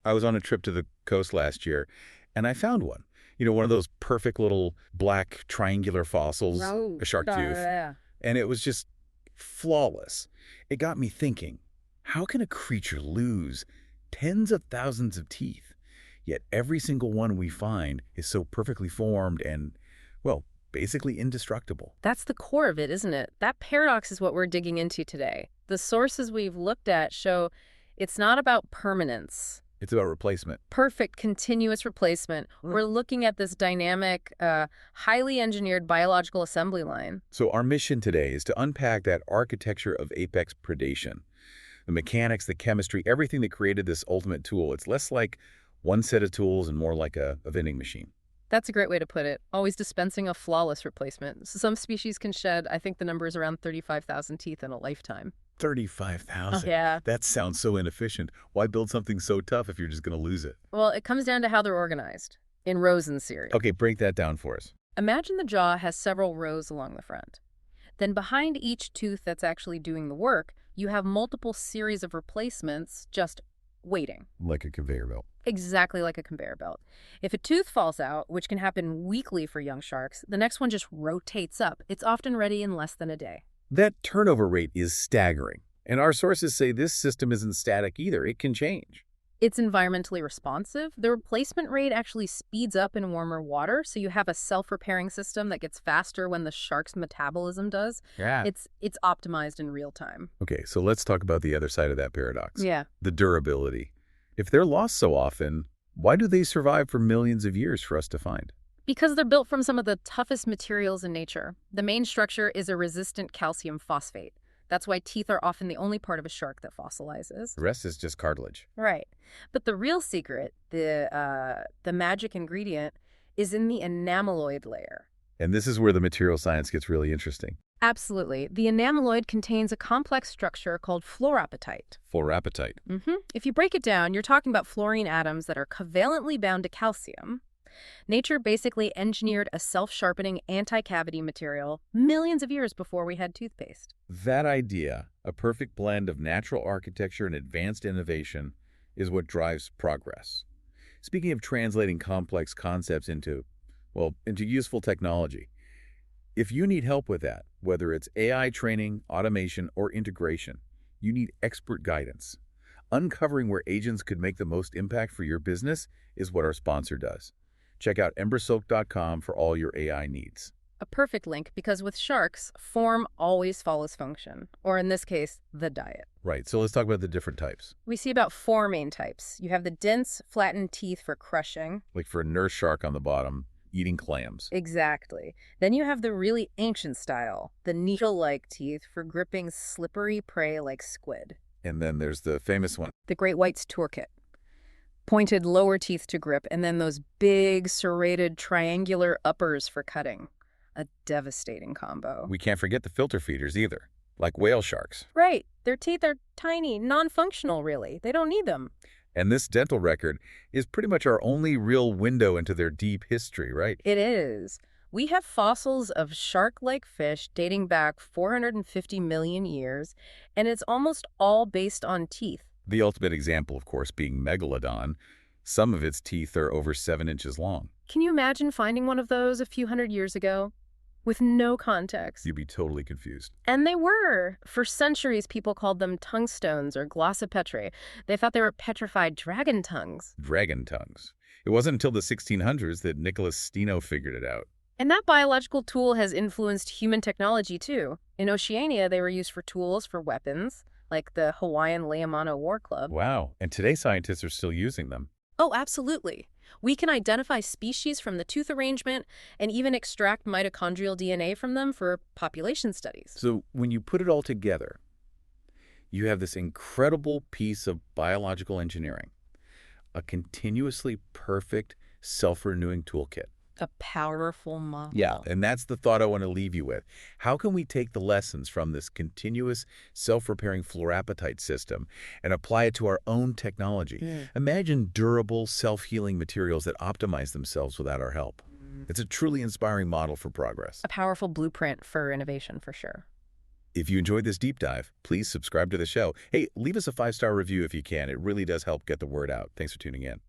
I was on a trip to the coast last year, and I found one. You know, one of those perfect little black triangular fossils, Oh, a shark tooth, yeah. and it was just flawless. It got me thinking, how can a creature lose tens of thousands of teeth, yet every single one we find is so perfectly formed and, well, basically indestructible? That's the core of it, isn't it? That paradox is what we're digging into today. The sources we've looked at show it's not about permanence, It's about replacement. perfect continuous replacement. We're looking at this dynamic, highly engineered biological assembly line. So our mission today is to unpack that architecture of apex predation. The mechanics, the chemistry, everything that created this ultimate tool. It's less like one set of tools and more like a vending machine. That's a great way to put it. Always dispensing a flawless replacement. Some species can shed, I think the number is around 35,000 teeth in a lifetime. 35,000. Yeah. That sounds so inefficient. Why build something so tough if you're just going to lose it? Well, it comes down to how they're organized, in rows and series. Okay, break that down for us. Imagine the jaw has several rows along the front. Then behind each tooth that's actually doing the work, you have multiple series of replacements just waiting. Like a conveyor belt. Exactly like a conveyor belt. If a tooth falls out, which can happen weekly for young sharks, the next one just rotates up. It's often ready in less than a day. That turnover rate is staggering. And our sources say this system isn't static either. It can change. It's environmentally responsive. The replacement rate actually speeds up in warmer water, so you have a self-repairing system that gets faster when the shark's metabolism does. Yeah. It's optimized in real time. Okay, so let's talk about the other side of that paradox. Yeah. The durability. If they're lost so often, why do they survive for millions of years for us to find? Because they're built from some of the toughest materials in nature. The main structure is a resistant calcium phosphate. That's why teeth are often the only part of a shark that fossilizes. The rest is just cartilage. Right. But the real secret, the magic ingredient, is in the enameloid layer. And this is where the material science gets really interesting. Absolutely. The enameloid contains a complex structure called fluorapatite. Fluorapatite. If you break it down, you're talking about fluorine atoms that are covalently bound to calcium. Nature basically engineered a self-sharpening anti-cavity material millions of years before we had toothpaste. That idea, a perfect blend of natural architecture and advanced innovation, is what drives progress. Speaking of translating complex concepts into useful technology, if you need help with that, whether it's AI training, automation, or integration, you need expert guidance. Uncovering where agents could make the most impact for your business is what our sponsor does. Check out embersoak.com for all your AI needs. A perfect link because with sharks, form always follows function, or in this case, the diet. Right, so let's talk about the different types. We see about 4 main types. You have the dense, flattened teeth for crushing. Like for a nurse shark on the bottom, eating clams. Exactly. Then you have the really ancient style, the needle-like teeth for gripping slippery prey like squid. And then there's the famous one. The great white's toolkit. Pointed lower teeth to grip, and then those big, serrated, triangular uppers for cutting. A devastating combo. We can't forget the filter feeders either, like whale sharks. Right. Their teeth are tiny, non-functional, really. They don't need them. And this dental record is pretty much our only real window into their deep history, right? It is. We have fossils of shark-like fish dating back 450 million years, and it's almost all based on teeth. The ultimate example, of course, being megalodon. Some of its teeth are over 7 inches long. Can you imagine finding one of those a few hundred years ago? With no context. You'd be totally confused. And they were. For centuries, people called them tongue stones or glossopetri. They thought they were petrified dragon tongues. Dragon tongues. It wasn't until the 1600s that Nicholas Steno figured it out. And that biological tool has influenced human technology, too. In Oceania, they were used for tools for weapons, like the Hawaiian Leomano War Club. Wow. And today scientists are still using them. Oh, absolutely. We can identify species from the tooth arrangement and even extract mitochondrial DNA from them for population studies. So when you put it all together, you have this incredible piece of biological engineering, a continuously perfect, self-renewing toolkit. A powerful model. Yeah, and that's the thought I want to leave you with. How can we take the lessons from this continuous self-repairing fluorapatite system and apply it to our own technology? Imagine durable, self-healing materials that optimize themselves without our help. It's a truly inspiring model for progress. A powerful blueprint for innovation, for sure. If you enjoyed this deep dive, please subscribe to the show. Hey, leave us a 5-star review if you can. It really does help get the word out. Thanks for tuning in.